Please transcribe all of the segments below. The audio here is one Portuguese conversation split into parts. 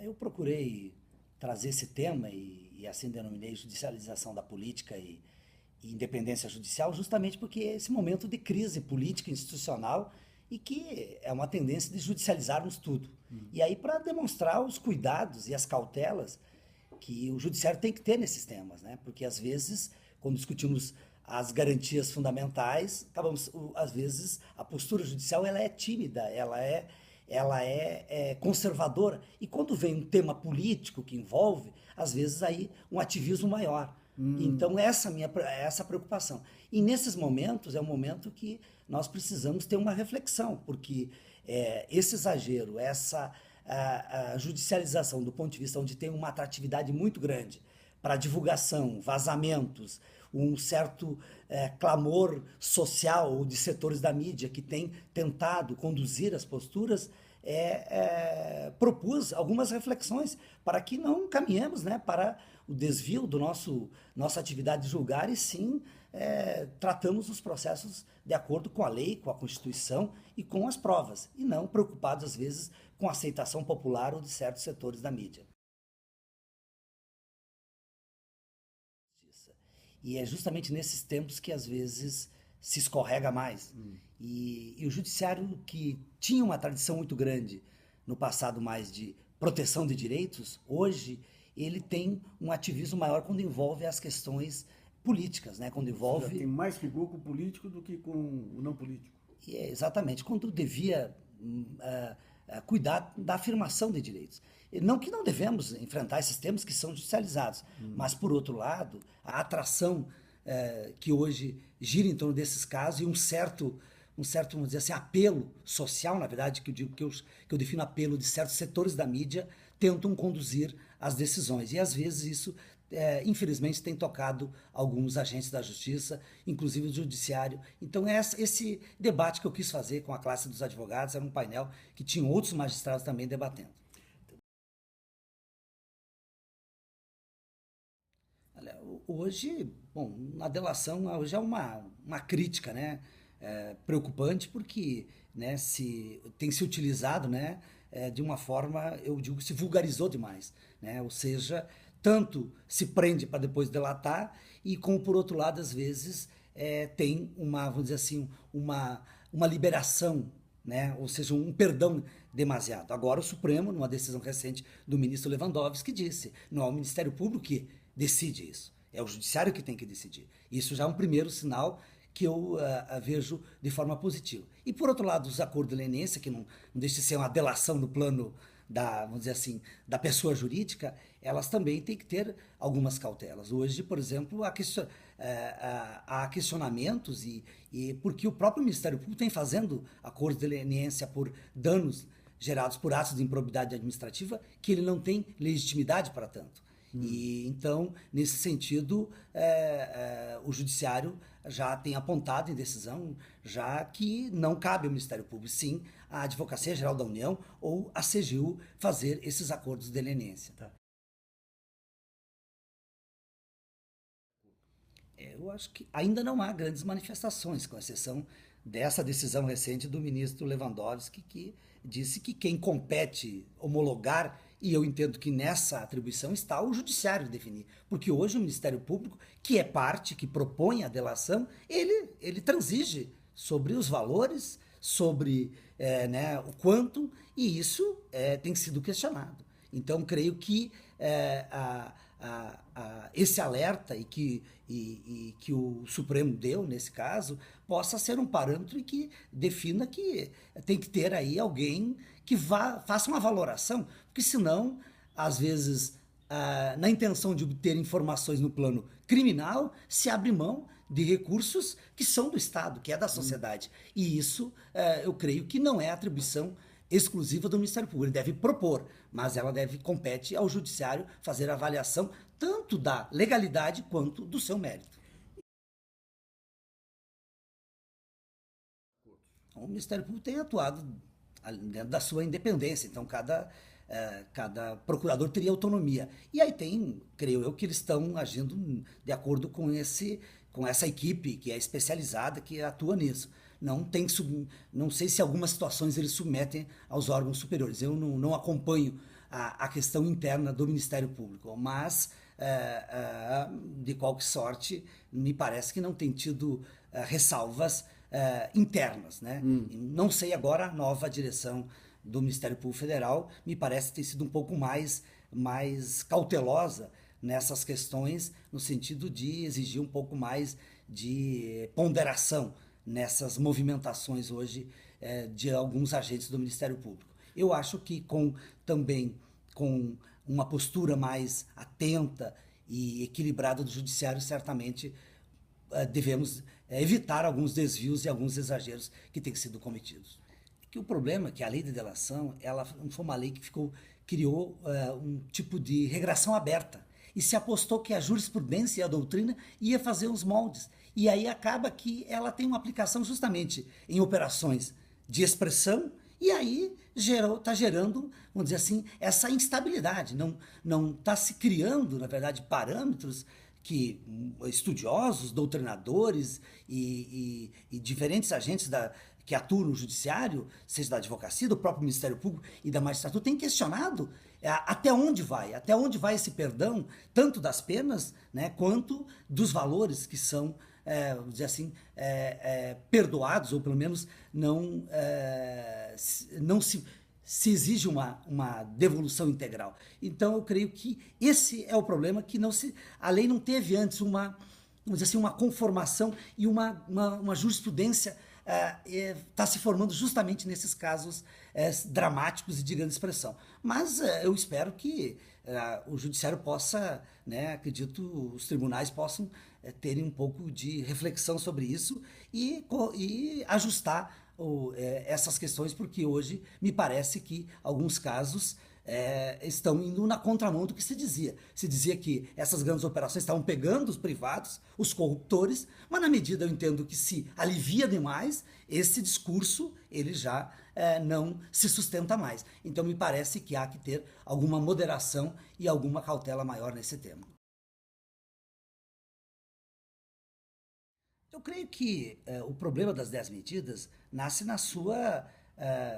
Eu procurei trazer esse tema e assim denominei judicialização da política e independência judicial, justamente porque é esse momento de crise política e institucional e que é uma tendência de judicializarmos tudo. E aí, para demonstrar os cuidados e as cautelas que o judiciário tem que ter nesses temas, né? Porque às vezes, quando discutimos as garantias fundamentais, acabamos, às vezes, a postura judicial ela é tímida, ela é conservadora. E quando vem um tema político que envolve, às vezes aí um ativismo maior. Então essa preocupação. E nesses momentos é um momento que nós precisamos ter uma reflexão, porque esse exagero, essa a judicialização do ponto de vista onde tem uma atratividade muito grande para divulgação, vazamentos, um certo clamor social ou de setores da mídia que tem tentado conduzir as posturas, propus algumas reflexões para que não caminhemos, né, para o desvio do nossa atividade de julgar e sim tratamos os processos de acordo com a lei, com a Constituição e com as provas, e não preocupados às vezes com a aceitação popular ou de certos setores da mídia. E é justamente nesses tempos que às vezes se escorrega mais. E o judiciário que tinha uma tradição muito grande no passado mais de proteção de direitos, hoje ele tem um ativismo maior quando envolve as questões políticas, né? Quando Você já tem envolve mais rigor com o político do que com o não político. exatamente, quando devia cuidar da afirmação de direitos. E não que não devemos enfrentar esses temas que são judicializados, mas, por outro lado, a atração que hoje gira em torno desses casos e um certo, vamos dizer assim, apelo social, na verdade, que eu digo que eu defino apelo de certos setores da mídia, tentam conduzir as decisões. E às vezes isso, infelizmente, tem tocado alguns agentes da justiça, inclusive o judiciário. Então, esse debate que eu quis fazer com a classe dos advogados era um painel que tinha outros magistrados também debatendo. Olha, hoje, bom, na delação, hoje é uma crítica, né, preocupante porque, né, tem se utilizado, né, de uma forma, eu digo, se vulgarizou demais, né, ou seja, tanto se prende para depois delatar e como por outro lado, às vezes, tem vamos dizer assim, uma liberação, né? Ou seja, um perdão demasiado. Agora o Supremo, numa decisão recente do ministro Lewandowski, disse, não é o Ministério Público que decide isso, é o Judiciário que tem que decidir. Isso já é um primeiro sinal que eu vejo de forma positiva. E por outro lado, os acordos de leniência, que não deixa de ser uma delação no plano vamos dizer assim, da pessoa jurídica, elas também têm que ter algumas cautelas. Hoje, por exemplo, há questionamentos e porque o próprio Ministério Público tem fazendo acordos de leniência por danos gerados por atos de improbidade administrativa que ele não tem legitimidade para tanto. E então, nesse sentido, o Judiciário já tem apontado em decisão já que não cabe ao Ministério Público, sim, a Advocacia Geral da União ou a CGU fazer esses acordos de leniência. Tá. Eu acho que ainda não há grandes manifestações, com exceção dessa decisão recente do ministro Lewandowski, que disse que quem compete homologar, e eu entendo que nessa atribuição está o judiciário definir, porque hoje o Ministério Público, que é parte, que propõe a delação, ele transige sobre os valores, sobre né, o quanto, e isso tem sido questionado. Então, creio que esse alerta e que o Supremo deu, nesse caso, possa ser um parâmetro e que defina que tem que ter aí alguém que faça uma valoração, porque senão, às vezes, na intenção de obter informações no plano criminal, se abre mão de recursos que são do Estado, que é da sociedade. E isso, eu creio que não é atribuição exclusiva do Ministério Público. Ele deve propor, mas ela compete ao Judiciário fazer a avaliação tanto da legalidade quanto do seu mérito. O Ministério Público tem atuado dentro da sua independência, então cada procurador teria autonomia. E aí creio eu, que eles estão agindo de acordo com essa equipe que é especializada, que atua nisso. Não sei se algumas situações eles submetem aos órgãos superiores. Eu não acompanho a questão interna do Ministério Público, mas, de qualquer sorte, me parece que não tem tido ressalvas internas, né? Não sei agora a nova direção do Ministério Público Federal, me parece ter sido um pouco mais cautelosa nessas questões, no sentido de exigir um pouco mais de ponderação nessas movimentações hoje de alguns agentes do Ministério Público. Eu acho que também com uma postura mais atenta e equilibrada do Judiciário, certamente devemos evitar alguns desvios e alguns exageros que têm sido cometidos. Que o problema é que a lei de delação, ela foi uma lei que criou um tipo de regressão aberta e se apostou que a jurisprudência e a doutrina ia fazer os moldes. E aí acaba que ela tem uma aplicação justamente em operações de expressão e aí está gerando, vamos dizer assim, essa instabilidade. Não está se criando, na verdade, parâmetros que estudiosos, doutrinadores e diferentes agentes que atuam no judiciário, seja da advocacia, do próprio Ministério Público e da magistratura, têm questionado até onde vai esse perdão, tanto das penas, né, quanto dos valores que são, vamos dizer assim, perdoados, ou pelo menos não se exige uma devolução integral. Então, eu creio que esse é o problema, que a lei não teve antes vamos dizer assim, uma conformação e uma jurisprudência está se formando justamente nesses casos dramáticos e de grande expressão. Mas eu espero que o judiciário possa, né, acredito, os tribunais possam terem um pouco de reflexão sobre isso e ajustar essas questões, porque hoje me parece que alguns casos estão indo na contramão do que se dizia. Se dizia que essas grandes operações estavam pegando os privados, os corruptores, mas na medida eu entendo que se alivia demais, esse discurso ele já não se sustenta mais. Então me parece que há que ter alguma moderação e alguma cautela maior nesse tema. Eu creio que o problema das 10 medidas nasce na sua,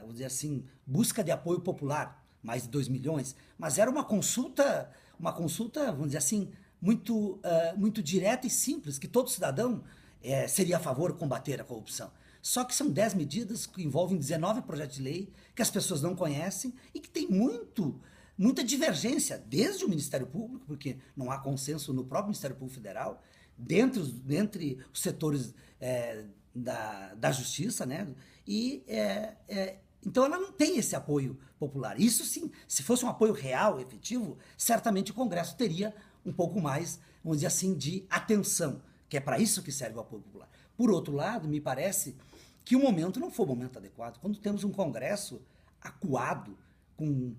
vamos dizer assim, busca de apoio popular, mais de 2 milhões, mas era uma consulta, vamos dizer assim, muito direta e simples, que todo cidadão seria a favor de combater a corrupção. Só que são 10 medidas que envolvem 19 projetos de lei que as pessoas não conhecem e que tem muita divergência, desde o Ministério Público, porque não há consenso no próprio Ministério Público Federal, dentre os setores da justiça, né? Então ela não tem esse apoio popular. Isso sim, se fosse um apoio real, efetivo, certamente o Congresso teria um pouco mais, vamos dizer assim, de atenção, que é para isso que serve o apoio popular. Por outro lado, me parece que o momento não foi o momento adequado. Quando temos um Congresso acuado, com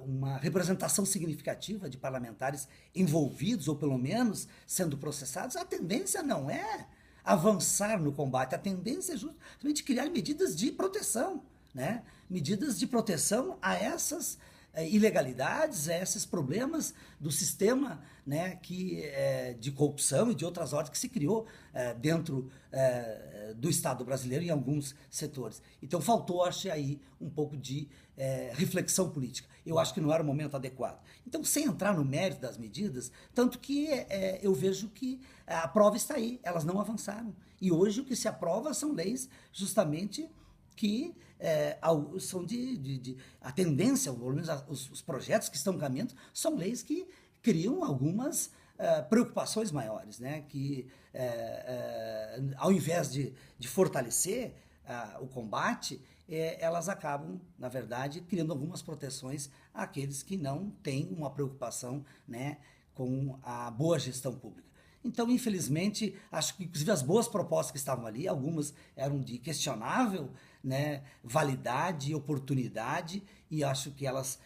uma representação significativa de parlamentares envolvidos, ou pelo menos sendo processados, a tendência não é avançar no combate, a tendência é justamente criar medidas de proteção, né? Medidas de proteção a essas ilegalidades, a esses problemas do sistema, né, de corrupção e de outras ordens que se criou dentro do Estado brasileiro em alguns setores. Então faltou, acho, aí um pouco de reflexão política. Eu acho que não era o momento adequado. Então, sem entrar no mérito das medidas, tanto que eu vejo que a prova está aí, elas não avançaram. E hoje o que se aprova são leis justamente que são a tendência, pelo menos os projetos que estão caminhando, são leis que criam algumas preocupações maiores, né? Que ao invés de fortalecer o combate, elas acabam, na verdade, criando algumas proteções àqueles que não têm uma preocupação, né, com a boa gestão pública. Então, infelizmente, acho que inclusive as boas propostas que estavam ali, algumas eram de questionável, né, validade e oportunidade, e acho que elas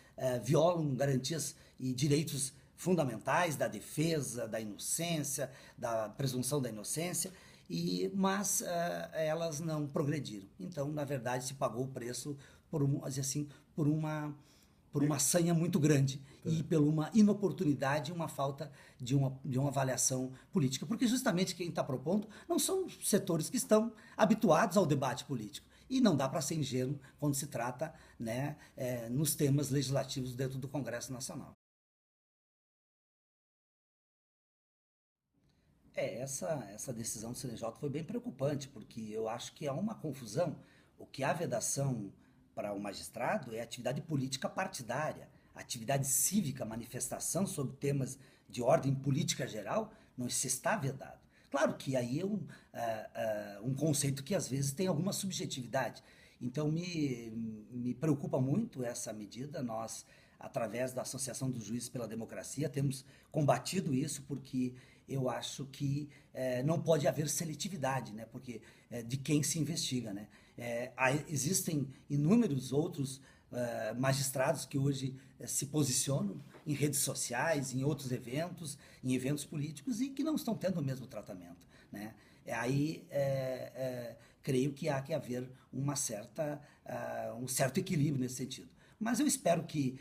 violam garantias e direitos fundamentais da defesa, da inocência, da presunção da inocência, mas elas não progrediram. Então, na verdade, se pagou o preço por uma sanha muito grande e por uma inoportunidade e uma falta de uma avaliação política. Porque justamente quem está propondo não são setores que estão habituados ao debate político. E não dá para ser ingênuo quando se trata, né, nos temas legislativos dentro do Congresso Nacional. Essa decisão do CNJ foi bem preocupante, porque eu acho que há uma confusão. O que há vedação para o magistrado é atividade política partidária, atividade cívica, manifestação sobre temas de ordem política geral, não se está vedado. Claro que aí é um conceito que às vezes tem alguma subjetividade. Então me preocupa muito essa medida. Nós, através da Associação dos Juízes pela Democracia, temos combatido isso porque eu acho que não pode haver seletividade, né? Porque de quem se investiga, né? Existem inúmeros outros magistrados que hoje se posicionam em redes sociais, em outros eventos, em eventos políticos e que não estão tendo o mesmo tratamento, né? Creio que há que haver um certo equilíbrio nesse sentido. Mas eu espero que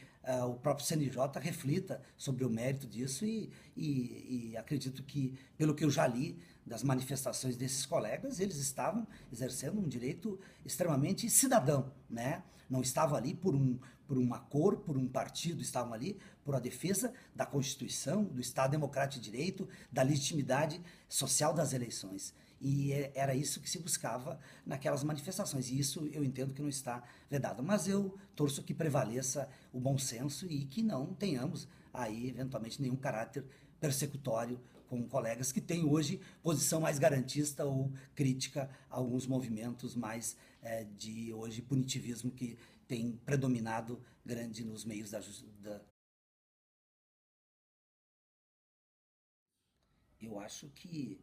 o próprio CNJ reflita sobre o mérito disso e acredito que, pelo que eu já li das manifestações desses colegas, eles estavam exercendo um direito extremamente cidadão, né? Não estavam ali por uma cor, por um partido, estavam ali por a defesa da Constituição, do Estado Democrático de Direito, da legitimidade social das eleições. E era isso que se buscava naquelas manifestações. E isso eu entendo que não está vedado. Mas eu torço que prevaleça o bom senso e que não tenhamos aí, eventualmente, nenhum caráter persecutório com colegas que têm hoje posição mais garantista ou crítica a alguns movimentos mais de hoje punitivismo que tem predominado grande nos meios da. Eu acho que,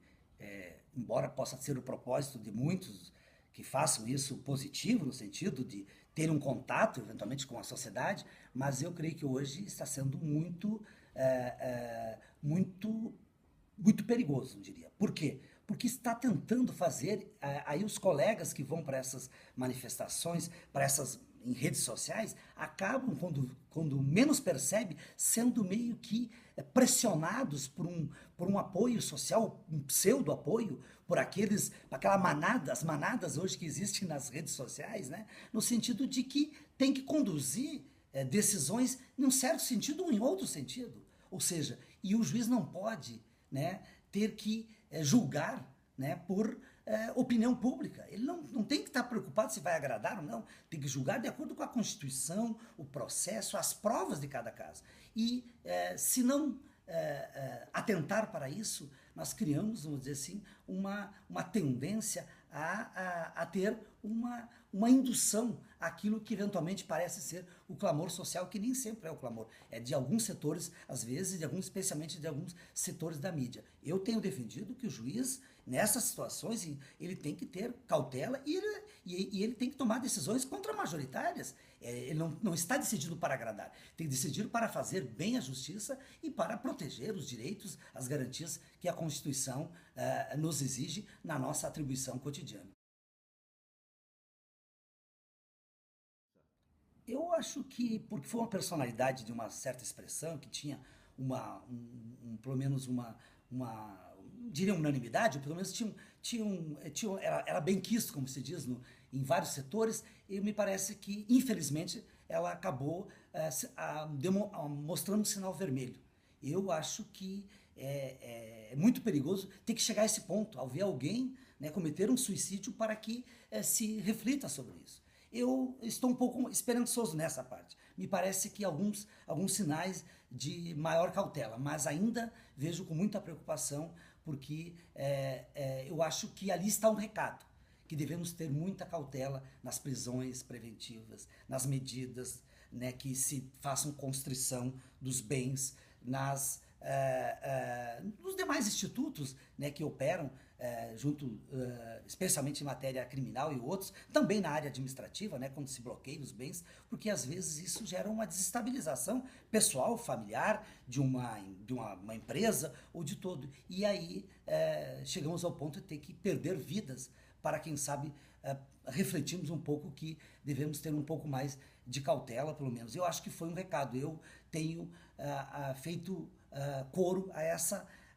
embora possa ser o propósito de muitos que façam isso positivo, no sentido de ter um contato, eventualmente, com a sociedade, mas eu creio que hoje está sendo muito, muito perigoso, eu diria. Por quê? Porque está tentando fazer, aí os colegas que vão para essas manifestações, para essas em redes sociais, acabam, quando menos percebe, sendo meio que pressionados por um apoio social, um pseudo-apoio, por aquela manada, as manadas hoje que existem nas redes sociais, né? No sentido de que tem que conduzir decisões em um certo sentido ou em outro sentido. Ou seja, e o juiz não pode, né, ter que julgar, né, por opinião pública. Ele não tem que estar preocupado se vai agradar ou não, tem que julgar de acordo com a Constituição, o processo, as provas de cada caso. E se não atentar para isso, nós criamos, vamos dizer assim, uma tendência a ter uma indução àquilo que eventualmente parece ser o clamor social, que nem sempre é o clamor. É de alguns setores, às vezes, especialmente de alguns setores da mídia. Eu tenho defendido que o juiz, nessas situações, ele tem que ter cautela e ele tem que tomar decisões contramajoritárias. Ele não está decidido para agradar, tem decidido para fazer bem a justiça e para proteger os direitos, as garantias que a Constituição nos exige na nossa atribuição cotidiana. Eu acho que, porque foi uma personalidade de uma certa expressão, que tinha pelo menos diria unanimidade, ou pelo menos era bem quisto, como se diz, em vários setores, e me parece que, infelizmente, ela acabou mostrando um sinal vermelho. Eu acho que é muito perigoso ter que chegar a esse ponto, ao ver alguém, né, cometer um suicídio, para que se reflita sobre isso. Eu estou um pouco esperançoso nessa parte. Me parece que alguns sinais de maior cautela, mas ainda vejo com muita preocupação, porque eu acho que ali está um recado, que devemos ter muita cautela nas prisões preventivas, nas medidas, né, que se façam constrição dos bens, nos demais institutos, né, que operam especialmente em matéria criminal e outros, também na área administrativa, né, quando se bloqueiam os bens, porque às vezes isso gera uma desestabilização pessoal, familiar, de uma empresa ou de todo. E aí chegamos ao ponto de ter que perder vidas para, quem sabe, refletirmos um pouco que devemos ter um pouco mais de cautela, pelo menos. Eu acho que foi um recado. Eu tenho feito coro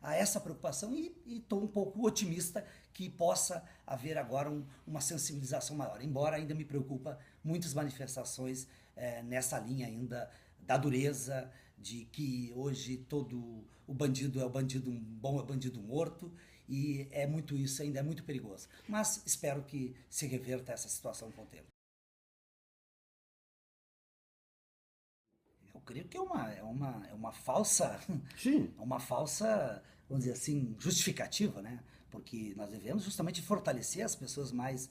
a essa preocupação e estou um pouco otimista que possa haver agora uma sensibilização maior, embora ainda me preocupa muitas manifestações nessa linha ainda da dureza, de que hoje todo o bandido é o bandido bom, é o bandido morto, e é muito isso, ainda é muito perigoso. Mas espero que se reverta essa situação com o tempo. Eu creio que é uma falsa, Sim, é uma falsa, vamos dizer assim, justificativa, né? Porque nós devemos justamente fortalecer as pessoas mais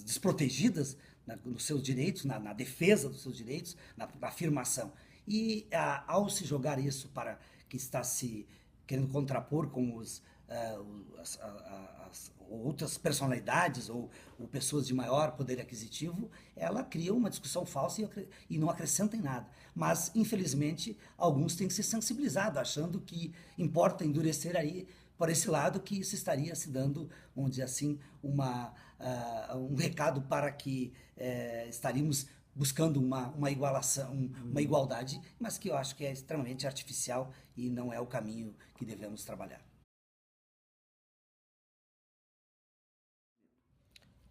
desprotegidas nos seus direitos, na defesa dos seus direitos, na afirmação. E ao se jogar isso para que está se querendo contrapor com as outras personalidades ou pessoas de maior poder aquisitivo, ela cria uma discussão falsa e não acrescenta em nada. Mas, infelizmente, alguns têm se sensibilizado, achando que importa endurecer aí por esse lado que isso estaria se dando, vamos dizer assim, um recado para que estaríamos buscando uma igualação, uma igualdade, mas que eu acho que é extremamente artificial e não é o caminho que devemos trabalhar.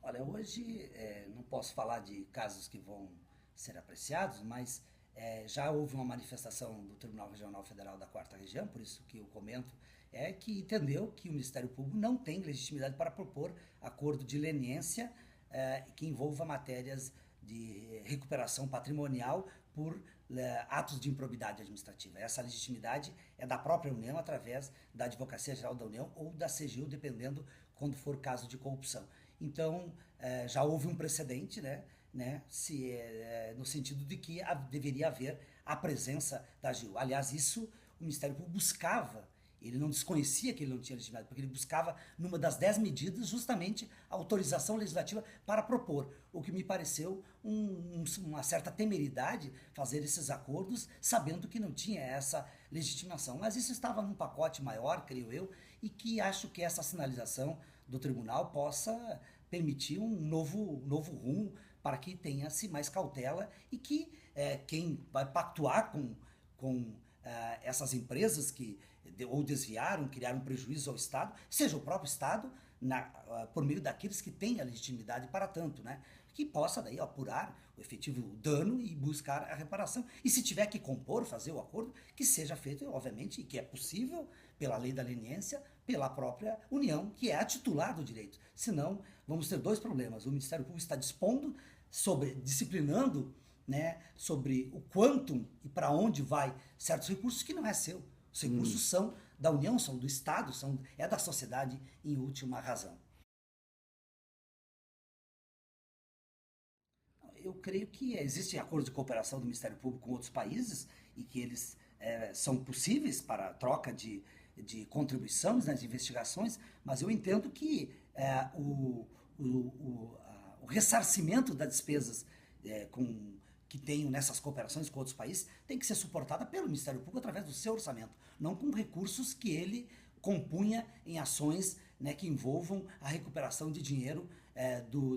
Olha, hoje não posso falar de casos que vão ser apreciados, mas já houve uma manifestação do Tribunal Regional Federal da Quarta Região, por isso que eu comento, que entendeu que o Ministério Público não tem legitimidade para propor acordo de leniência que envolva matérias de recuperação patrimonial por atos de improbidade administrativa. Essa legitimidade é da própria União através da Advocacia Geral da União ou da CGU, dependendo quando for caso de corrupção. Então, já houve um precedente, no sentido de que deveria haver a presença da AGU. Aliás, isso o Ministério Público buscava, ele não desconhecia que ele não tinha legitimidade, porque ele buscava, numa das 10 medidas, justamente a autorização legislativa para propor, o que me pareceu uma certa temeridade fazer esses acordos, sabendo que não tinha essa legitimação. Mas isso estava num pacote maior, creio eu, e que acho que essa sinalização do tribunal possa permitir um novo rumo para que tenha-se mais cautela e que quem vai pactuar com essas empresas que ou desviaram, criaram prejuízo ao Estado, seja o próprio Estado, por meio daqueles que têm a legitimidade para tanto, né? Que possa daí apurar o efetivo dano e buscar a reparação. E se tiver que compor, fazer o acordo, que seja feito, obviamente, e que é possível, pela lei da leniência, pela própria União, que é a titular do direito. Senão, vamos ter dois problemas. O Ministério Público está dispondo, disciplinando, sobre o quantum e para onde vai certos recursos que não é seu. Os recursos são da União, são do Estado, é da sociedade em última razão. Eu creio que existem acordos de cooperação do Ministério Público com outros países e que eles são possíveis para a troca de contribuições nas investigações, mas eu entendo que o ressarcimento das despesas que tenham nessas cooperações com outros países tem que ser suportada pelo Ministério Público através do seu orçamento, não com recursos que ele compunha em ações que envolvam a recuperação de dinheiro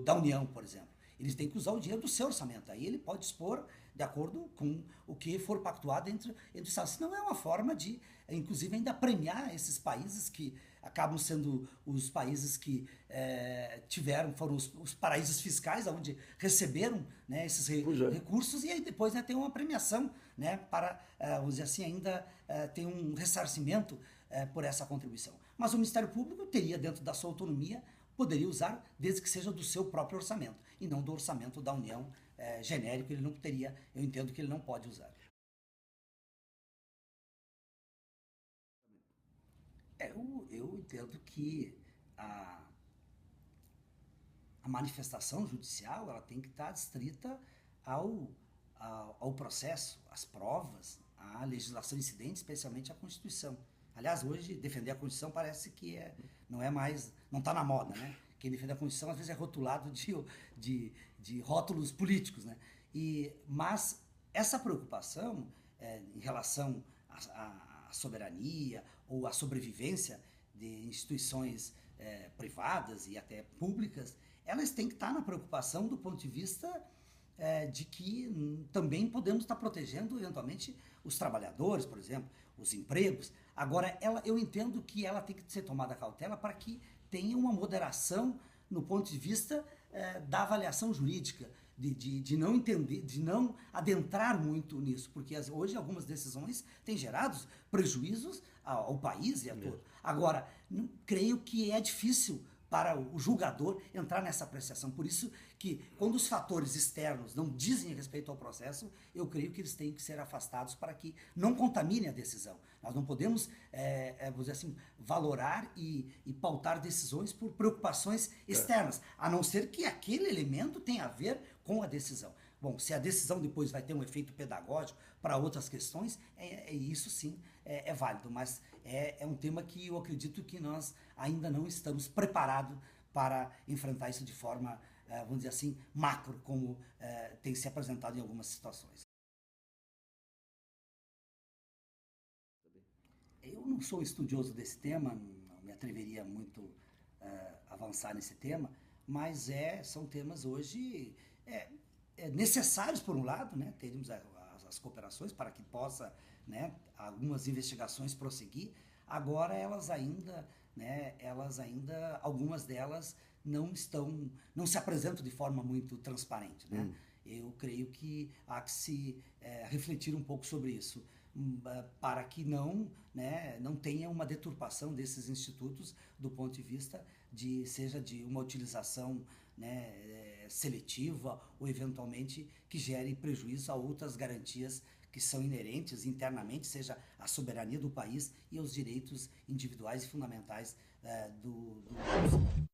da União, por exemplo. Eles têm que usar o dinheiro do seu orçamento. Aí ele pode dispor de acordo com o que for pactuado entre os Estados. Senão é uma forma de, inclusive, ainda premiar esses países que acabam sendo os países que foram os paraísos fiscais, onde receberam esses recursos, e aí depois tem uma premiação para, vamos dizer assim, ainda tem um ressarcimento por essa contribuição. Mas o Ministério Público teria, dentro da sua autonomia, poderia usar desde que seja do seu próprio orçamento e não do orçamento da União genérico. Ele não teria, eu entendo que ele não pode usar. Eu entendo que a manifestação judicial ela tem que estar adstrita ao processo, às provas, à legislação incidente, especialmente à Constituição. Aliás, hoje defender a Constituição parece que não está na moda, né? Quem defende a Constituição às vezes é rotulado de rótulos políticos, né? Mas essa preocupação em relação à soberania ou à sobrevivência de instituições privadas e até públicas, elas têm que estar na preocupação do ponto de vista de que também podemos estar protegendo eventualmente os trabalhadores, por exemplo, os empregos. Agora, eu entendo que ela tem que ser tomada cautela para que tenha uma moderação no ponto de vista da avaliação jurídica, de não entender, de não adentrar muito nisso, porque hoje algumas decisões têm gerado prejuízos ao país e a todo. Agora, creio que é difícil para o julgador entrar nessa apreciação. Por isso que, quando os fatores externos não dizem respeito ao processo, eu creio que eles têm que ser afastados para que não contamine a decisão. Nós não podemos, vamos dizer assim, valorar e pautar decisões por preocupações externas, a não ser que aquele elemento tenha a ver com a decisão. Bom, se a decisão depois vai ter um efeito pedagógico para outras questões, isso sim é válido, mas é um tema que eu acredito que nós ainda não estamos preparados para enfrentar isso de forma, vamos dizer assim, macro, como tem se apresentado em algumas situações. Eu não sou estudioso desse tema, não me atreveria muito a avançar nesse tema, mas são temas hoje necessários, por um lado, né, termos as cooperações para que possa, né, algumas investigações prosseguir. Agora algumas delas não se apresentam de forma muito transparente, né? Eu creio que há que se refletir um pouco sobre isso, para que não tenha uma deturpação desses institutos do ponto de vista seja de uma utilização, né, seletiva ou eventualmente que gere prejuízo a outras garantias que são inerentes internamente, seja a soberania do país e os direitos individuais e fundamentais do cidadão.